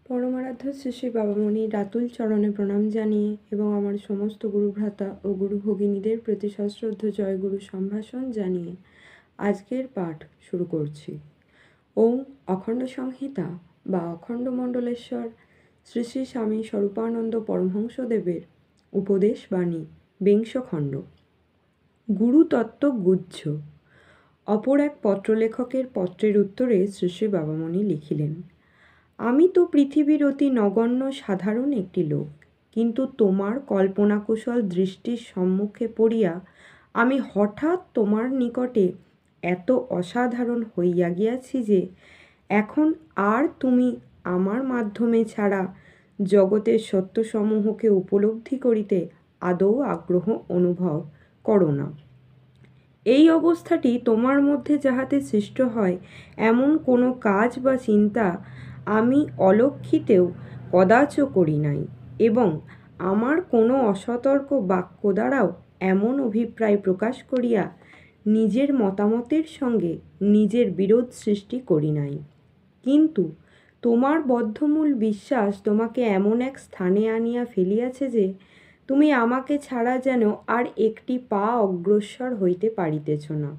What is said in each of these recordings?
পরমারাধ্য শ্রী শ্রী বাবামণির রাতুল চরণে প্রণাম জানিয়ে এবং আমার সমস্ত গুরুভ্রাতা ও গুরু ভগিনীদের প্রতি সশ্রদ্ধ জয়গুরু সম্ভাষণ জানিয়ে আজকের পাঠ শুরু করছি। ওম অখণ্ড সংহিতা বা অখণ্ড মণ্ডলেশ্বর শ্রী শ্রী স্বামী স্বরূপানন্দ পরমহংসদেবের উপদেশ বাণী বিংশ খণ্ড। গুরুতত্ত্ব গুচ্ছ। অপর এক পত্রলেখকের পত্রের উত্তরে শ্রী শ্রী বাবামণি লিখিলেন, আমি তো পৃথিবীর অতি নগণ্য সাধারণ একটি লোক, কিন্তু তোমার কল্পনাকুশল দৃষ্টির সম্মুখে পড়িয়া আমি হঠাৎ তোমার নিকটে এত অসাধারণ হইয়া গিয়াছি যে এখন আর তুমি আমার মাধ্যমে ছাড়া জগতের সত্যসমূহকে উপলব্ধি করিতে আদৌ আগ্রহ অনুভব করো না। এই অবস্থাটি তোমার মধ্যে যাহাতে সৃষ্ট হয় এমন কোনো কাজ বা চিন্তা আমি অলক্ষিতেও কদাচ করি নাই, এবং আমার কোনো অসতর্ক বাক্য দ্বারাও এমন অভিপ্রায় প্রকাশ করিয়া নিজের মতামতের সঙ্গে নিজের বিরোধ সৃষ্টি করি নাই। কিন্তু তোমার বদ্ধমূল বিশ্বাস তোমাকে এমন এক স্থানে আনিয়া ফেলিয়াছে যে তুমি আমাকে ছাড়া যেন আর একটি পা অগ্রসর হইতে পারিতেছ না।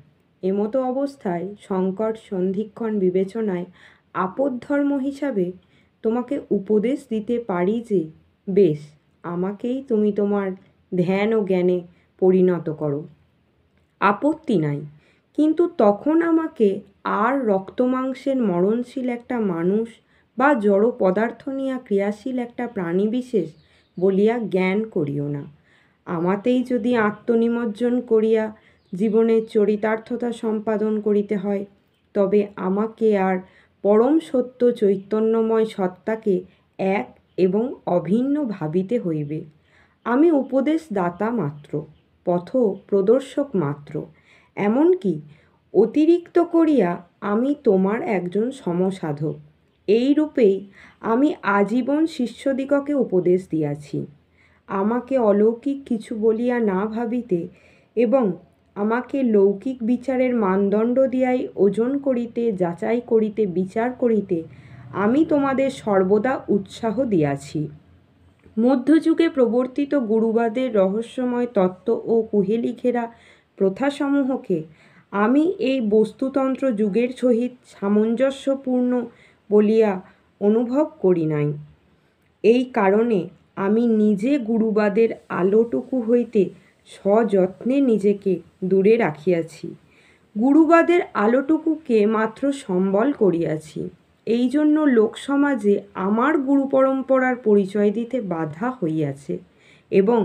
এমতো অবস্থায় সংকট সন্ধিক্ষণ বিবেচনায় আপদধর্ম হিসাবে তোমাকে উপদেশ দিতে পারি যে বেশ, আমাকেই তুমি তোমার ধ্যান ও জ্ঞানে পরিণত করো, আপত্তি নাই। কিন্তু তখন আমাকে আর রক্তমাংসের মরণশীল একটা মানুষ বা জড় পদার্থ নিয়ে ক্রিয়াশীল একটা প্রাণী বিশেষ বলিয়া জ্ঞান করিও না। আমাতেই যদি আত্মনিমজ্জন করিয়া জীবনের চরিতার্থতা সম্পাদন করিতে হয়, তবে আমাকে আর পরম সত্য চৈতন্যময় সত্তাকে এক এবং অভিন্ন ভাবিতে হইবে। আমি উপদেশ দাতা মাত্র, পথ প্রদর্শক মাত্র, এমনকি অতিরিক্ত করিয়া আমি তোমার একজন সমসাধক। এই রূপেই আমি আজীবন শিষ্যদিগকে উপদেশ দিয়াছি। আমাকে অলৌকিক কিছু বলিয়া না ভাবিতে এবং আমাকে লৌকিক বিচারের মানদণ্ড দিয়াই ওজন করিতে, যাচাই করিতে, বিচার করিতে আমি তোমাদের সর্বদা উৎসাহ দিয়াছি। মধ্যযুগে প্রবর্তিত গুরুবাদের রহস্যময় তত্ত্ব ও কুহেলি ঘেরা প্রথাসমূহকে আমি এই বস্তুতন্ত্র যুগের সহিত সামঞ্জস্যপূর্ণ বলিয়া অনুভব করি নাই। এই কারণে আমি নিজে গুরুবাদের আলোটুকু হইতে সযত্নে নিজেকে দূরে রাখিয়াছি, গুরুবাদের আলোটুকুকে মাত্র সম্বল করিয়াছি। এই জন্য লোকসমাজে আমার গুরু পরম্পরার পরিচয় দিতে বাধা হইয়াছে, এবং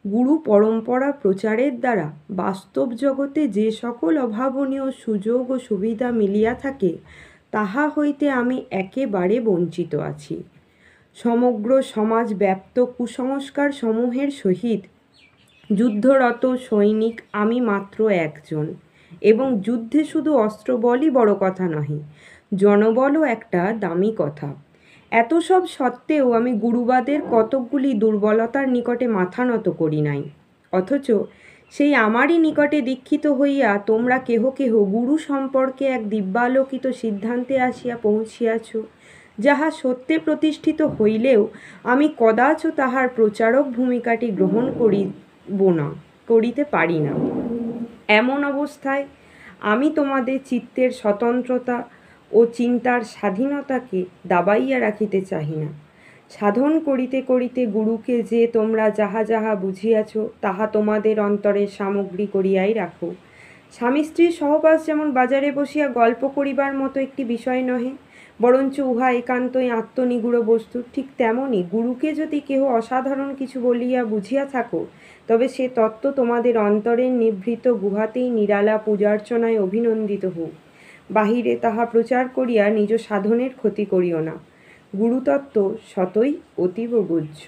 গুরু পরম্পরা প্রচারের দ্বারা বাস্তব জগতে যে সকল অভাবনীয় সুযোগ ও সুবিধা মিলিয়া থাকে তাহা হইতে আমি একেবারে বঞ্চিত আছি। সমগ্র সমাজ ব্যাপ্ত কুসংস্কার সমূহের সহিত যুদ্ধরত সৈনিক আমি মাত্র একজন, এবং যুদ্ধে শুধু অস্ত্রবলই বড় কথা নহে, জনবলও একটা দামি কথা। এত সব সত্ত্বেও আমি গুরুবাদের কতকগুলি দুর্বলতার নিকটে মাথা নত করি নাই। অথচ সেই আমারই নিকটে দীক্ষিত হইয়া তোমরা কেহ কেহ গুরু সম্পর্কে এক দিব্যালোকিত সিদ্ধান্তে আসিয়া পৌঁছিয়াছ, যাহা সত্যে প্রতিষ্ঠিত হইলেও আমি কদাচ তাহার প্রচারক ভূমিকাটি গ্রহণ করিতে পারি না। এমন অবস্থায় আমি তোমাদের চিত্তের স্বতন্ত্রতা ও চিন্তার স্বাধীনতাকে দাবাইয়া রাখিতে চাহি না। সাধন করিতে করিতে গুরুকে যে তোমরা যাহা যাহা বুঝিয়াছ তাহা তোমাদের অন্তরের সামগ্রী করিয়াই রাখো। স্বামী স্ত্রীর সহবাস যেমন বাজারে বসিয়া গল্প করিবার মতো একটি বিষয় নহে, বরঞ্চ উহা একান্তই আত্মনিগূঢ় বস্তু, ঠিক তেমনি গুরুকে যদি কেহ অসাধারণ কিছু বলিয়া বুঝিয়া থাকো, তবে সে তত্ত্ব তোমাদের অন্তরের নিভৃত গুহাতেই নিরালা পূজার্চনায় অভিনন্দিত হোক। বাহিরে তাহা প্রচার করিয়া নিজ সাধনের ক্ষতি করিও না। গুরুতত্ত্ব সতই অতীব গুহ্য।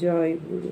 জয় গুরু।